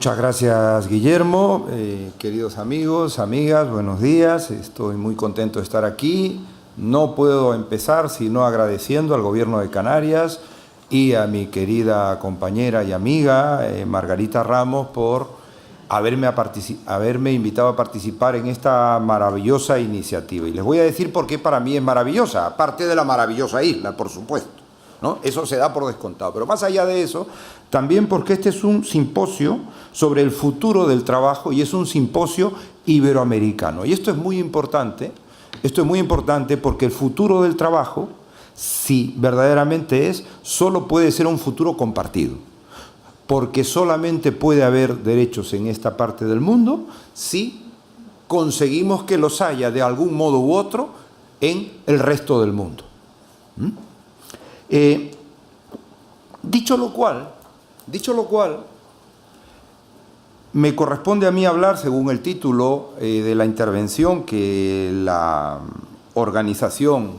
Muchas gracias, Guillermo. Queridos amigos, amigas, buenos días. Estoy muy contento de estar aquí. No puedo empezar sino agradeciendo al Gobierno de Canarias y a mi querida compañera y amiga Margarita Ramos por haberme invitado a participar en esta maravillosa iniciativa. Y les voy a decir por qué para mí es maravillosa, aparte de la maravillosa isla, por supuesto, ¿no? Eso se da por descontado. Pero más allá de eso, también porque este es un simposio sobre el futuro del trabajo y es un simposio iberoamericano. Y esto es muy importante porque el futuro del trabajo, si verdaderamente es, solo puede ser un futuro compartido. Porque solamente puede haber derechos en esta parte del mundo si conseguimos que los haya de algún modo u otro en el resto del mundo. Dicho lo cual, me corresponde a mí hablar, según el título de la intervención que la organización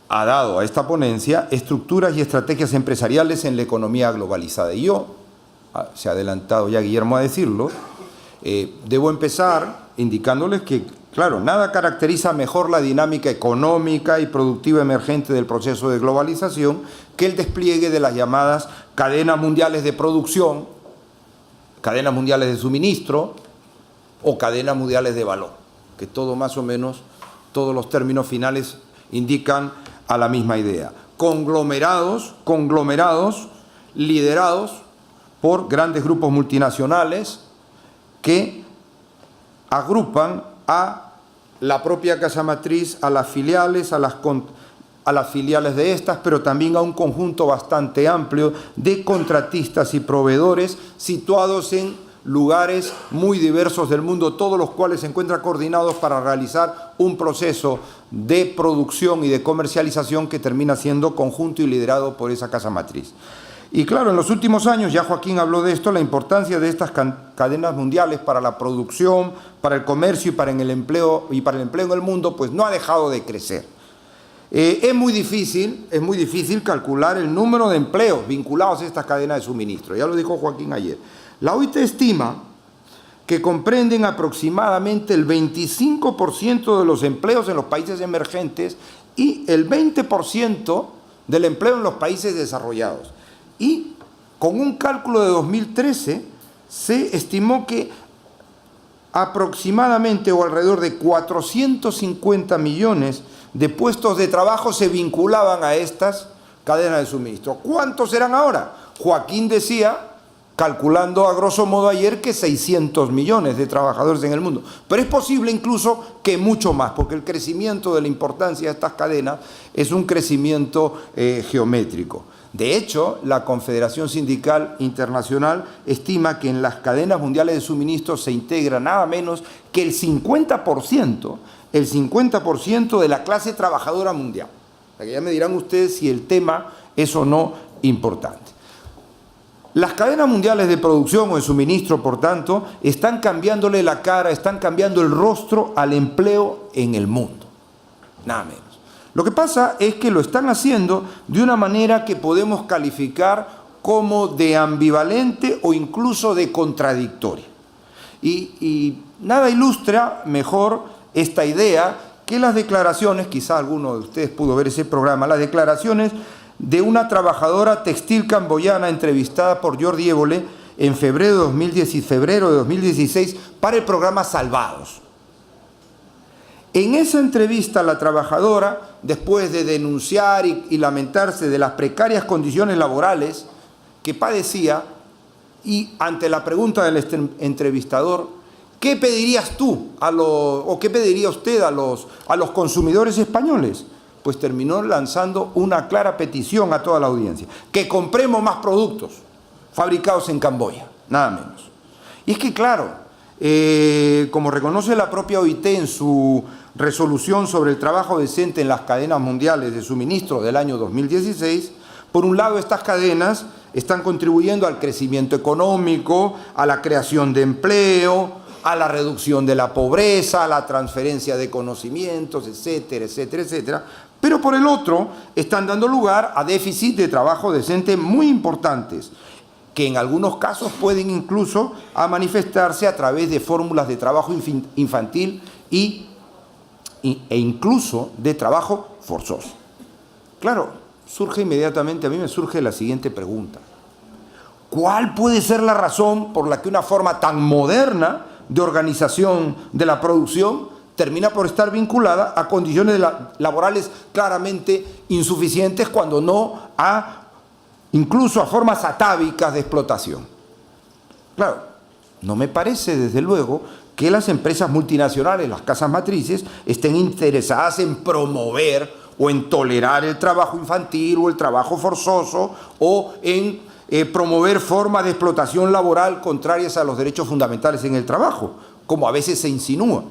ha dado a esta ponencia, estructuras y estrategias empresariales en la economía globalizada. Y yo, se ha adelantado ya Guillermo a decirlo, debo empezar indicándoles que, claro, nada caracteriza mejor la dinámica económica y productiva emergente del proceso de globalización que el despliegue de las llamadas cadenas mundiales de producción, cadenas mundiales de suministro o cadenas mundiales de valor, que todo más o menos, todos los términos finales indican a la misma idea. Conglomerados liderados por grandes grupos multinacionales que agrupan a la propia casa matriz, a las filiales, a las filiales de estas, pero también a un conjunto bastante amplio de contratistas y proveedores situados en lugares muy diversos del mundo, todos los cuales se encuentran coordinados para realizar un proceso de producción y de comercialización que termina siendo conjunto y liderado por esa casa matriz. Y claro, en los últimos años, ya Joaquín habló de esto, la importancia de estas cadenas mundiales para la producción, para el comercio y para el empleo en el mundo, pues no ha dejado de crecer. Es muy difícil calcular el número de empleos vinculados a estas cadenas de suministro, ya lo dijo Joaquín ayer. La OIT estima que comprenden aproximadamente el 25% de los empleos en los países emergentes y el 20% del empleo en los países desarrollados. Y con un cálculo de 2013 se estimó que aproximadamente o alrededor de 450 millones de puestos de trabajo se vinculaban a estas cadenas de suministro. ¿Cuántos serán ahora? Joaquín decía, calculando a grosso modo ayer, que 600 millones de trabajadores en el mundo. Pero es posible incluso que mucho más, porque el crecimiento de la importancia de estas cadenas es un crecimiento geométrico. De hecho, la Confederación Sindical Internacional estima que en las cadenas mundiales de suministro se integra nada menos que el 50% de la clase trabajadora mundial. O sea, que ya me dirán ustedes si el tema es o no importante. Las cadenas mundiales de producción o de suministro, por tanto, están cambiándole la cara, están cambiando el rostro al empleo en el mundo. Nada menos. Lo que pasa es que lo están haciendo de una manera que podemos calificar como de ambivalente o incluso de contradictoria. Y nada ilustra mejor esta idea que las declaraciones, quizá alguno de ustedes pudo ver ese programa, las declaraciones de una trabajadora textil camboyana entrevistada por Jordi Évole en febrero de 2016 para el programa Salvados. En esa entrevista, la trabajadora, después de denunciar y lamentarse de las precarias condiciones laborales que padecía, y ante la pregunta del entrevistador, ¿qué pedirías tú o qué pediría usted a los consumidores españoles? Pues terminó lanzando una clara petición a toda la audiencia: que compremos más productos fabricados en Camboya, nada menos. Y es que, claro, como reconoce la propia OIT en su resolución sobre el trabajo decente en las cadenas mundiales de suministro del año 2016, por un lado, estas cadenas están contribuyendo al crecimiento económico, a la creación de empleo, a la reducción de la pobreza, a la transferencia de conocimientos, etcétera, etcétera, etcétera. Pero por el otro, están dando lugar a déficits de trabajo decente muy importantes, que en algunos casos pueden incluso manifestarse a través de fórmulas de trabajo infantil e incluso de trabajo forzoso. Claro, surge inmediatamente, a mí me surge la siguiente pregunta. ¿Cuál puede ser la razón por la que una forma tan moderna de organización de la producción termina por estar vinculada a condiciones laborales claramente insuficientes, cuando no incluso a formas atávicas de explotación? Claro, no me parece desde luego que las empresas multinacionales, las casas matrices, estén interesadas en promover o en tolerar el trabajo infantil o el trabajo forzoso, o en promover formas de explotación laboral contrarias a los derechos fundamentales en el trabajo, como a veces se insinúa.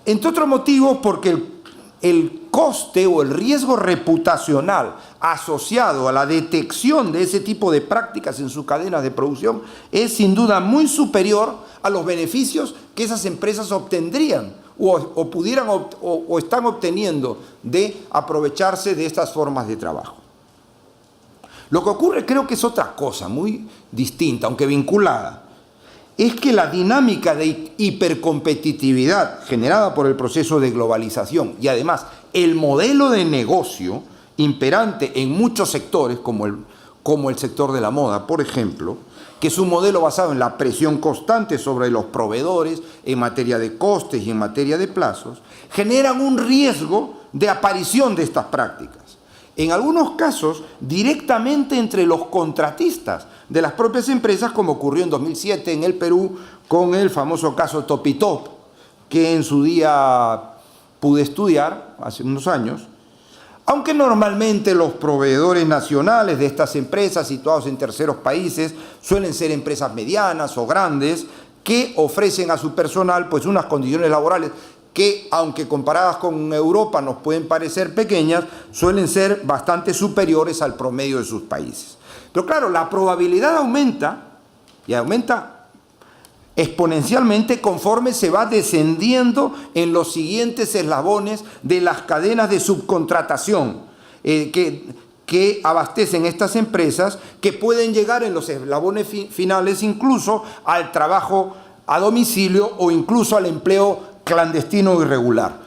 Entre otros motivos, porque el coste o el riesgo reputacional asociado a la detección de ese tipo de prácticas en sus cadenas de producción es sin duda muy superior a los beneficios que esas empresas obtendrían o pudieran o están obteniendo de aprovecharse de estas formas de trabajo. Lo que ocurre, creo que es otra cosa muy distinta, aunque vinculada, es que la dinámica de hipercompetitividad generada por el proceso de globalización y además el modelo de negocio imperante en muchos sectores, como el sector de la moda, por ejemplo, que es un modelo basado en la presión constante sobre los proveedores en materia de costes y en materia de plazos, generan un riesgo de aparición de estas prácticas. En algunos casos, directamente entre los contratistas de las propias empresas, como ocurrió en 2007 en el Perú con el famoso caso Topitop, que en su día pude estudiar hace unos años, aunque normalmente los proveedores nacionales de estas empresas situados en terceros países suelen ser empresas medianas o grandes que ofrecen a su personal pues unas condiciones laborales que, aunque comparadas con Europa nos pueden parecer pequeñas, suelen ser bastante superiores al promedio de sus países. Pero claro, la probabilidad aumenta, y aumenta exponencialmente conforme se va descendiendo en los siguientes eslabones de las cadenas de subcontratación que abastecen estas empresas, que pueden llegar en los eslabones finales incluso al trabajo a domicilio o incluso al empleo clandestino o irregular.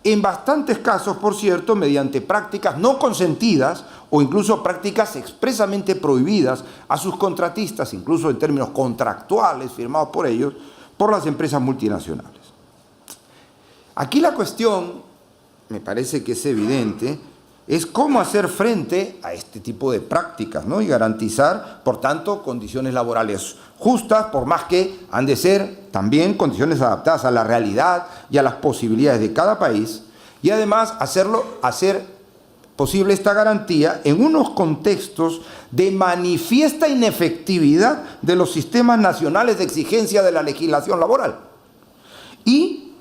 En bastantes casos, por cierto, mediante prácticas no consentidas o incluso prácticas expresamente prohibidas a sus contratistas, incluso en términos contractuales firmados por ellos, por las empresas multinacionales. Aquí la cuestión, me parece que es evidente, es cómo hacer frente a este tipo de prácticas, ¿no? Y garantizar, por tanto, condiciones laborales justas, por más que han de ser también condiciones adaptadas a la realidad y a las posibilidades de cada país, y además hacer posible esta garantía en unos contextos de manifiesta inefectividad de los sistemas nacionales de exigencia de la legislación laboral y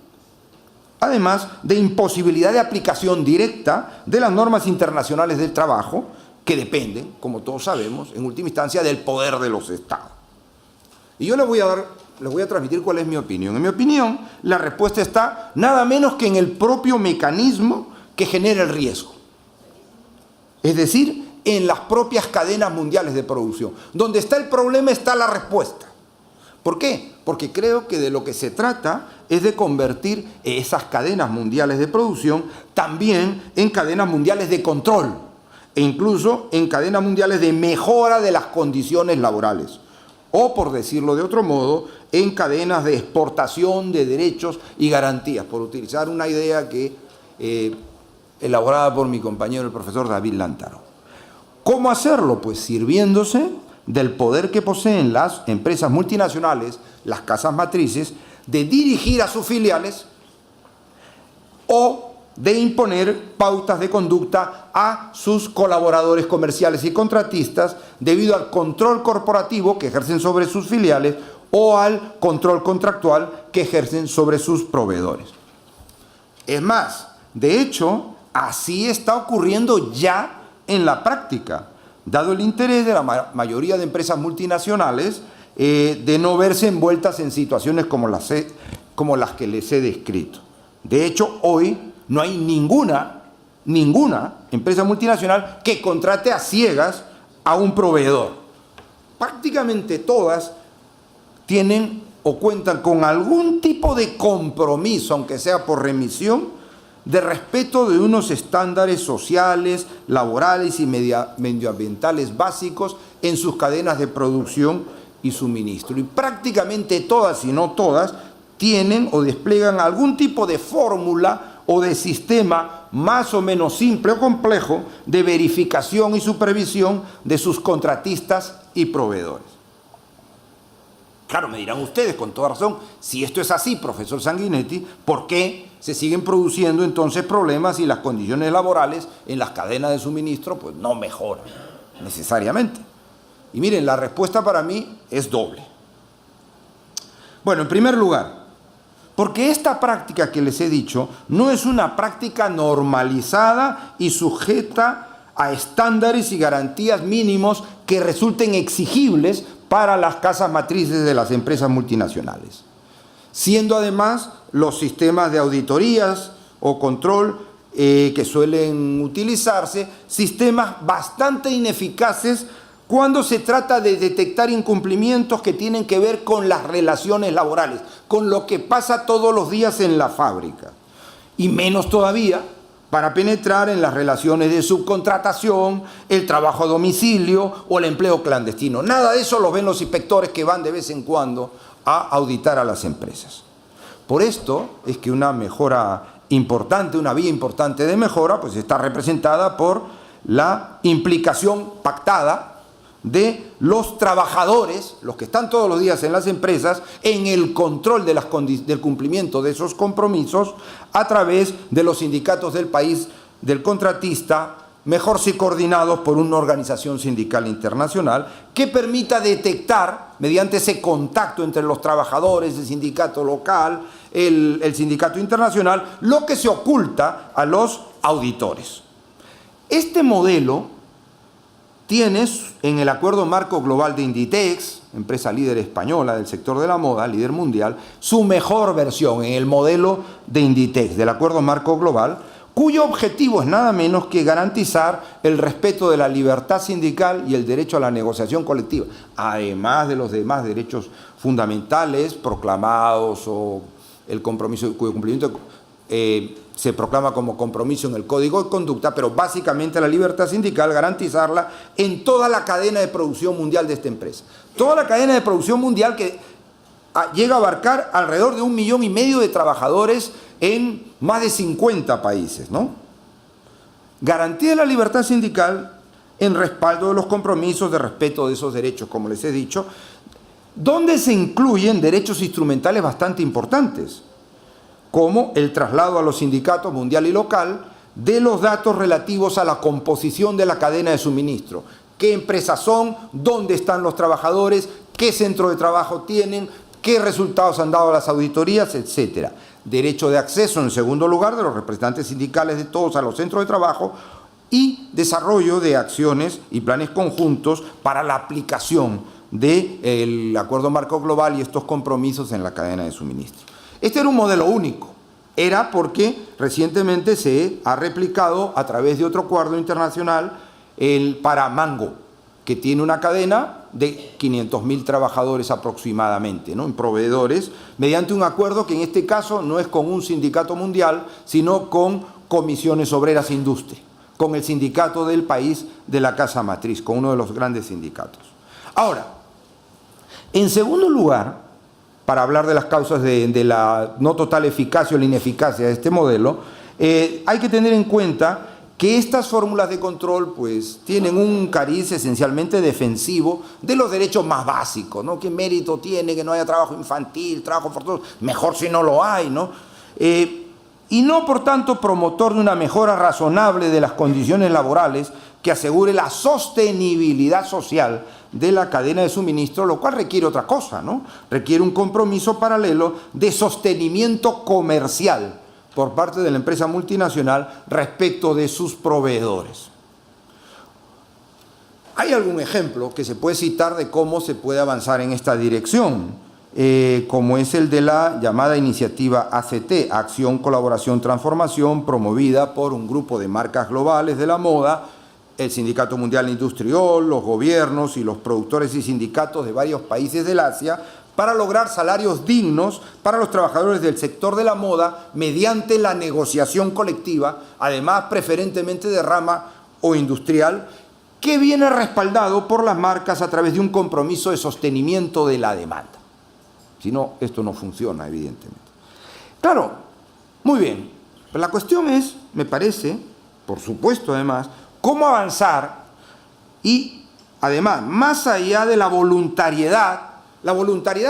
además de imposibilidad de aplicación directa de las normas internacionales del trabajo, que dependen, como todos sabemos, en última instancia del poder de los Estados. Y yo les voy a transmitir cuál es mi opinión. En mi opinión, la respuesta está nada menos que en el propio mecanismo que genera el riesgo. Es decir, en las propias cadenas mundiales de producción. Donde está el problema está la respuesta. ¿Por qué? Porque creo que de lo que se trata es de convertir esas cadenas mundiales de producción también en cadenas mundiales de control e incluso en cadenas mundiales de mejora de las condiciones laborales. O, por decirlo de otro modo, en cadenas de exportación de derechos y garantías, por utilizar una idea que elaborada por mi compañero el profesor David Lantaro. ¿Cómo hacerlo? Pues sirviéndose del poder que poseen las empresas multinacionales, las casas matrices, de dirigir a sus filiales o de imponer pautas de conducta a sus colaboradores comerciales y contratistas debido al control corporativo que ejercen sobre sus filiales o al control contractual que ejercen sobre sus proveedores. Es más, de hecho, así está ocurriendo ya en la práctica, dado el interés de la mayoría de empresas multinacionales de no verse envueltas en situaciones como las que les he descrito. De hecho, hoy no hay ninguna empresa multinacional que contrate a ciegas a un proveedor. prácticamente todas tienen o cuentan con algún tipo de compromiso, aunque sea por remisión, de respeto de unos estándares sociales, laborales y medioambientales básicos en sus cadenas de producción y suministro. Y prácticamente todas, si no todas, tienen o despliegan algún tipo de fórmula o de sistema más o menos simple o complejo de verificación y supervisión de sus contratistas y proveedores. Claro, me dirán ustedes con toda razón, si esto es así, profesor Sanguinetti, ¿por qué se siguen produciendo entonces problemas y las condiciones laborales en las cadenas de suministro pues no mejoran necesariamente? Y miren, la respuesta para mí es doble. Bueno, en primer lugar, porque esta práctica que les he dicho no es una práctica normalizada y sujeta a estándares y garantías mínimos que resulten exigibles para las casas matrices de las empresas multinacionales, siendo además los sistemas de auditorías o control que suelen utilizarse sistemas bastante ineficaces cuando se trata de detectar incumplimientos que tienen que ver con las relaciones laborales, con lo que pasa todos los días en la fábrica, y menos todavía para penetrar en las relaciones de subcontratación, el trabajo a domicilio o el empleo clandestino. Nada de eso lo ven los inspectores que van de vez en cuando a auditar a las empresas. Por esto es que una mejora importante, una vía importante de mejora, pues está representada por la implicación pactada de los trabajadores, los que están todos los días en las empresas, en el control de del cumplimiento de esos compromisos a través de los sindicatos del país del contratista, mejor si coordinados por una organización sindical internacional que permita detectar, mediante ese contacto entre los trabajadores, el sindicato local, el sindicato internacional, lo que se oculta a los auditores. Este modelo tienes en el Acuerdo Marco Global de Inditex, empresa líder española del sector de la moda, líder mundial, su mejor versión en el modelo de Inditex, del Acuerdo Marco Global, cuyo objetivo es nada menos que garantizar el respeto de la libertad sindical y el derecho a la negociación colectiva, además de los demás derechos fundamentales proclamados o el compromiso cuyo cumplimiento se proclama como compromiso en el Código de Conducta, pero básicamente la libertad sindical, garantizarla en toda la cadena de producción mundial de esta empresa. Toda la cadena de producción mundial que llega a abarcar alrededor de 1,5 millones de trabajadores en más de 50 países, ¿no? Garantía de la libertad sindical en respaldo de los compromisos de respeto de esos derechos, como les he dicho, donde se incluyen derechos instrumentales bastante importantes, como el traslado a los sindicatos mundial y local de los datos relativos a la composición de la cadena de suministro. ¿Qué empresas son? ¿Dónde están los trabajadores? ¿Qué centro de trabajo tienen? ¿Qué resultados han dado las auditorías? Etcétera. Derecho de acceso, en segundo lugar, de los representantes sindicales de todos a los centros de trabajo y desarrollo de acciones y planes conjuntos para la aplicación del Acuerdo Marco Global y estos compromisos en la cadena de suministro. Este era un modelo único, era porque recientemente se ha replicado a través de otro acuerdo internacional para Mango, que tiene una cadena de 500.000 trabajadores aproximadamente, ¿no?, en proveedores, mediante un acuerdo que en este caso no es con un sindicato mundial, sino con Comisiones Obreras Industria, con el sindicato del país de la casa matriz, con uno de los grandes sindicatos. Ahora, en segundo lugar, para hablar de las causas de la no total eficacia o la ineficacia de este modelo, hay que tener en cuenta que estas fórmulas de control pues tienen un cariz esencialmente defensivo de los derechos más básicos, ¿no? ¿Qué mérito tiene que no haya trabajo infantil, trabajo forzoso? Mejor si no lo hay, ¿no? Y no, por tanto, promotor de una mejora razonable de las condiciones laborales que asegure la sostenibilidad social de la cadena de suministro, lo cual requiere otra cosa, ¿no? Requiere un compromiso paralelo de sostenimiento comercial por parte de la empresa multinacional respecto de sus proveedores. Hay algún ejemplo que se puede citar de cómo se puede avanzar en esta dirección, como es el de la llamada iniciativa ACT, Acción, Colaboración, Transformación, promovida por un grupo de marcas globales de la moda el Sindicato Mundial Industrial, los gobiernos y los productores y sindicatos de varios países del Asia para lograr salarios dignos para los trabajadores del sector de la moda mediante la negociación colectiva, además preferentemente de rama o industrial, que viene respaldado por las marcas a través de un compromiso de sostenimiento de la demanda. Si no, esto no funciona, evidentemente. Claro, muy bien, pero la cuestión es, me parece, por supuesto además, cómo avanzar y además, más allá de la voluntariedad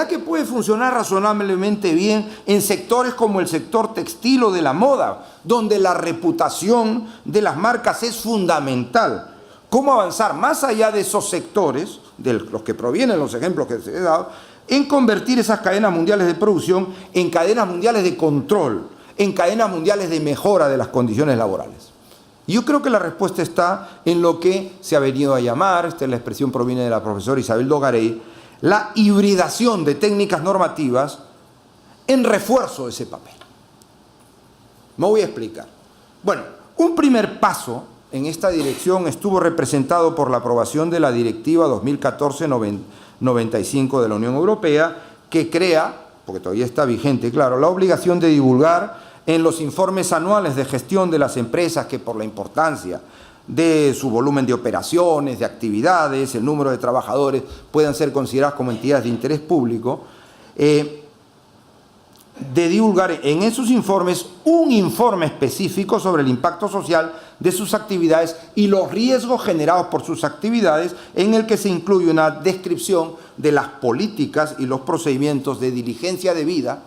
que puede funcionar razonablemente bien en sectores como el sector textil o de la moda, donde la reputación de las marcas es fundamental. ¿Cómo avanzar más allá de esos sectores, de los que provienen los ejemplos que se he dado, en convertir esas cadenas mundiales de producción en cadenas mundiales de control, en cadenas mundiales de mejora de las condiciones laborales? Y yo creo que la respuesta está en lo que se ha venido a llamar, la expresión proviene de la profesora Isabel Dogarey, la hibridación de técnicas normativas en refuerzo de ese papel. Me voy a explicar. Bueno, un primer paso en esta dirección estuvo representado por la aprobación de la Directiva 2014-95 de la Unión Europea, que crea, porque todavía está vigente, claro, la obligación de divulgar en los informes anuales de gestión de las empresas que por la importancia de su volumen de operaciones, de actividades, el número de trabajadores, puedan ser consideradas como entidades de interés público, de divulgar en esos informes un informe específico sobre el impacto social de sus actividades y los riesgos generados por sus actividades, en el que se incluye una descripción de las políticas y los procedimientos de diligencia debida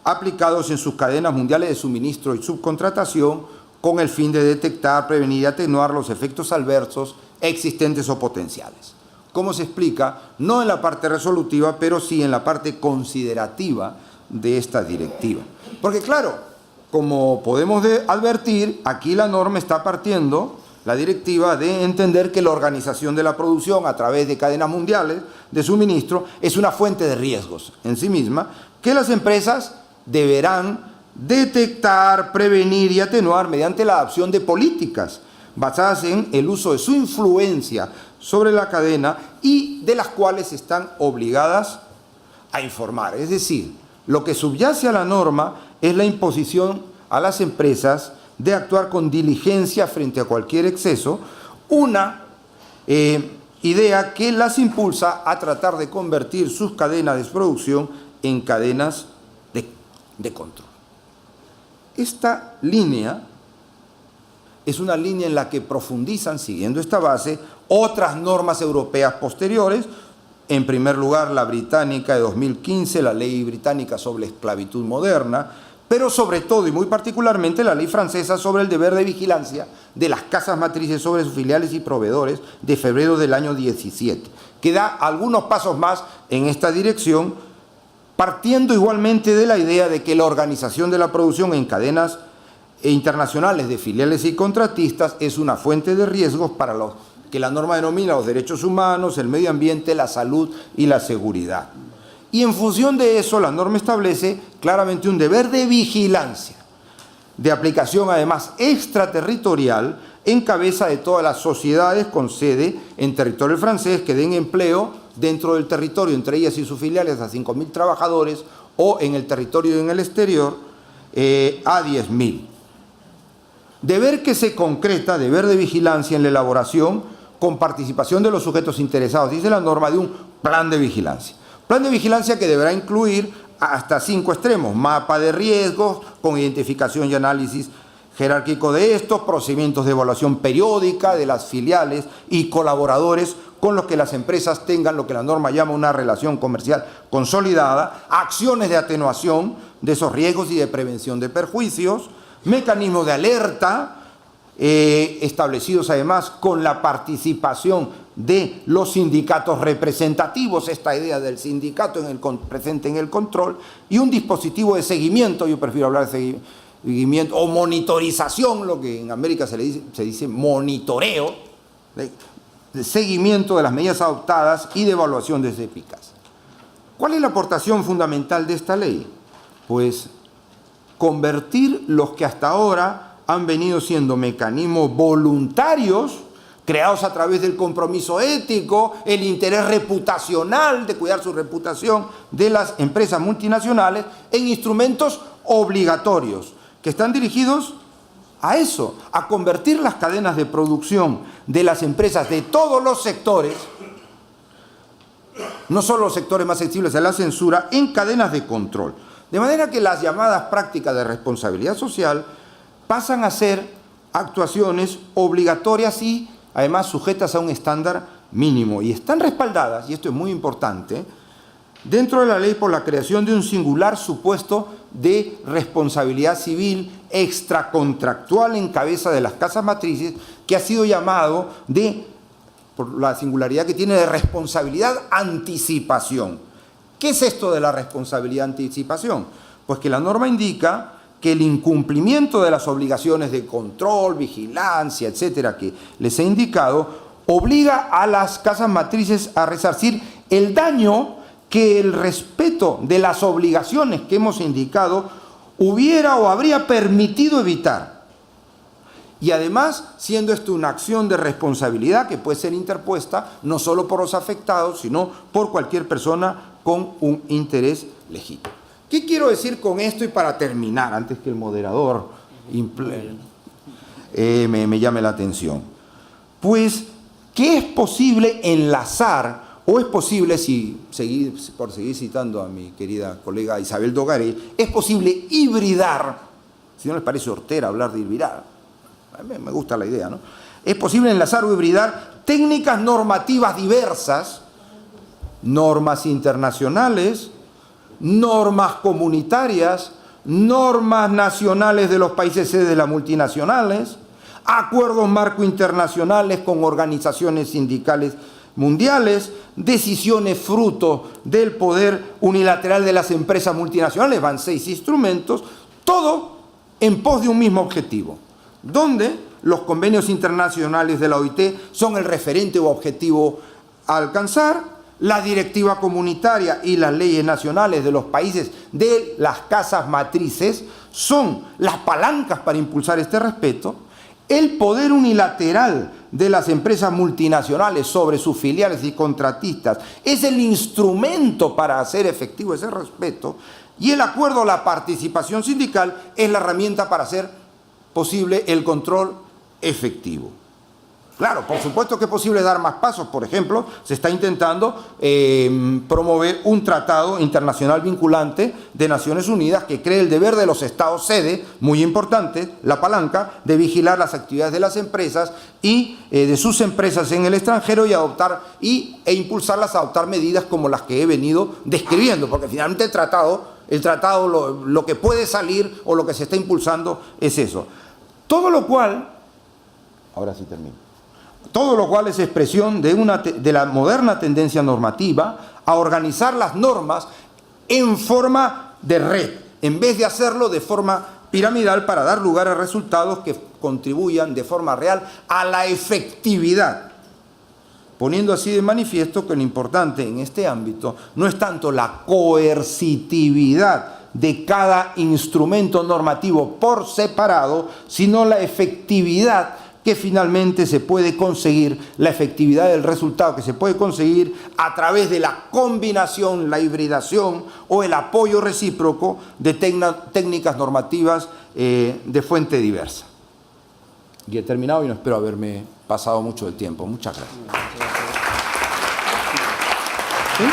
aplicados en sus cadenas mundiales de suministro y subcontratación, con el fin de detectar, prevenir y atenuar los efectos adversos existentes o potenciales. ¿Cómo se explica? No en la parte resolutiva, pero sí en la parte considerativa de esta directiva. Porque claro, como podemos advertir, aquí la norma está partiendo, la directiva, de entender que la organización de la producción a través de cadenas mundiales de suministro es una fuente de riesgos en sí misma, que las empresas deberán detectar, prevenir y atenuar mediante la adopción de políticas basadas en el uso de su influencia sobre la cadena y de las cuales están obligadas a informar. Es decir, lo que subyace a la norma es la imposición a las empresas de actuar con diligencia frente a cualquier exceso, una idea que las impulsa a tratar de convertir sus cadenas de producción en cadenas de control. Esta línea es una línea en la que profundizan, siguiendo esta base, otras normas europeas posteriores. En primer lugar, la británica de 2015, la ley británica sobre esclavitud moderna, pero sobre todo y muy particularmente la ley francesa sobre el deber de vigilancia de las casas matrices sobre sus filiales y proveedores de febrero del año 17, que da algunos pasos más en esta dirección, partiendo igualmente de la idea de que la organización de la producción en cadenas internacionales de filiales y contratistas es una fuente de riesgos para los que la norma denomina los derechos humanos, el medio ambiente, la salud y la seguridad. Y en función de eso, la norma establece claramente un deber de vigilancia, de aplicación además extraterritorial, en cabeza de todas las sociedades con sede en territorio francés que den empleo dentro del territorio, entre ellas y sus filiales, a 5.000 trabajadores, o en el territorio y en el exterior a 10.000. Deber que se concreta, deber de vigilancia en la elaboración con participación de los sujetos interesados, dice la norma, de un plan de vigilancia. Plan de vigilancia que deberá incluir hasta 5 extremos: mapa de riesgos con identificación y análisis jerárquico de estos, procedimientos de evaluación periódica de las filiales y colaboradores con los que las empresas tengan lo que la norma llama una relación comercial consolidada, acciones de atenuación de esos riesgos y de prevención de perjuicios, mecanismos de alerta establecidos además con la participación de los sindicatos representativos, esta idea del sindicato presente en el control, y un dispositivo de seguimiento, yo prefiero hablar de seguimiento o monitorización, lo que en América se dice monitoreo, de seguimiento de las medidas adoptadas y de evaluación de su eficacia. ¿Cuál es la aportación fundamental de esta ley? Pues convertir los que hasta ahora han venido siendo mecanismos voluntarios creados a través del compromiso ético, el interés reputacional de cuidar su reputación de las empresas multinacionales, en instrumentos obligatorios que están dirigidos a eso, a convertir las cadenas de producción de las empresas de todos los sectores, no solo los sectores más sensibles a la censura, en cadenas de control. De manera que las llamadas prácticas de responsabilidad social pasan a ser actuaciones obligatorias y además sujetas a un estándar mínimo. Y están respaldadas, y esto es muy importante, dentro de la ley por la creación de un singular supuesto de responsabilidad civil extracontractual en cabeza de las casas matrices, que ha sido llamado por la singularidad que tiene, de responsabilidad anticipación. ¿Qué es esto de la responsabilidad anticipación? Pues que la norma indica que el incumplimiento de las obligaciones de control, vigilancia, etcétera, que les he indicado, obliga a las casas matrices a resarcir el daño que el respeto de las obligaciones que hemos indicado hubiera o habría permitido evitar. Y además, siendo esto una acción de responsabilidad que puede ser interpuesta no solo por los afectados, sino por cualquier persona con un interés legítimo. ¿Qué quiero decir con esto? Y para terminar, antes que el moderador me llame la atención. Pues que es posible enlazar, o es posible, por seguir citando a mi querida colega Isabel Dogaré, es posible hibridar, si no les parece hortera hablar de hibridar, a mí me gusta la idea, ¿no? Es posible enlazar o hibridar técnicas normativas diversas, normas internacionales, normas comunitarias, normas nacionales de los países sede de las multinacionales, acuerdos marco internacionales con organizaciones sindicales mundiales, decisiones fruto del poder unilateral de las empresas multinacionales, van 6 instrumentos, todo en pos de un mismo objetivo, donde los convenios internacionales de la OIT son el referente o objetivo a alcanzar, la directiva comunitaria y las leyes nacionales de los países de las casas matrices son las palancas para impulsar este respeto, el poder unilateral de las empresas multinacionales sobre sus filiales y contratistas es el instrumento para hacer efectivo ese respeto, y el acuerdo a la participación sindical es la herramienta para hacer posible el control efectivo. Claro, por supuesto que es posible dar más pasos. Por ejemplo, se está intentando promover un tratado internacional vinculante de Naciones Unidas que cree el deber de los estados sede, muy importante, la palanca, de vigilar las actividades de las empresas y de sus empresas en el extranjero e impulsarlas a adoptar medidas como las que he venido describiendo, porque finalmente el tratado lo que puede salir o lo que se está impulsando es eso. Todo lo cual, ahora sí termino. Todo lo cual es expresión de la moderna tendencia normativa a organizar las normas en forma de red, en vez de hacerlo de forma piramidal para dar lugar a resultados que contribuyan de forma real a la efectividad, poniendo así de manifiesto que lo importante en este ámbito no es tanto la coercitividad de cada instrumento normativo por separado, sino la efectividad que finalmente se puede conseguir, la efectividad del resultado que se puede conseguir a través de la combinación, la hibridación o el apoyo recíproco de técnicas normativas de fuente diversa. Y he terminado y no espero haberme pasado mucho del tiempo. Muchas gracias. ¿Sí?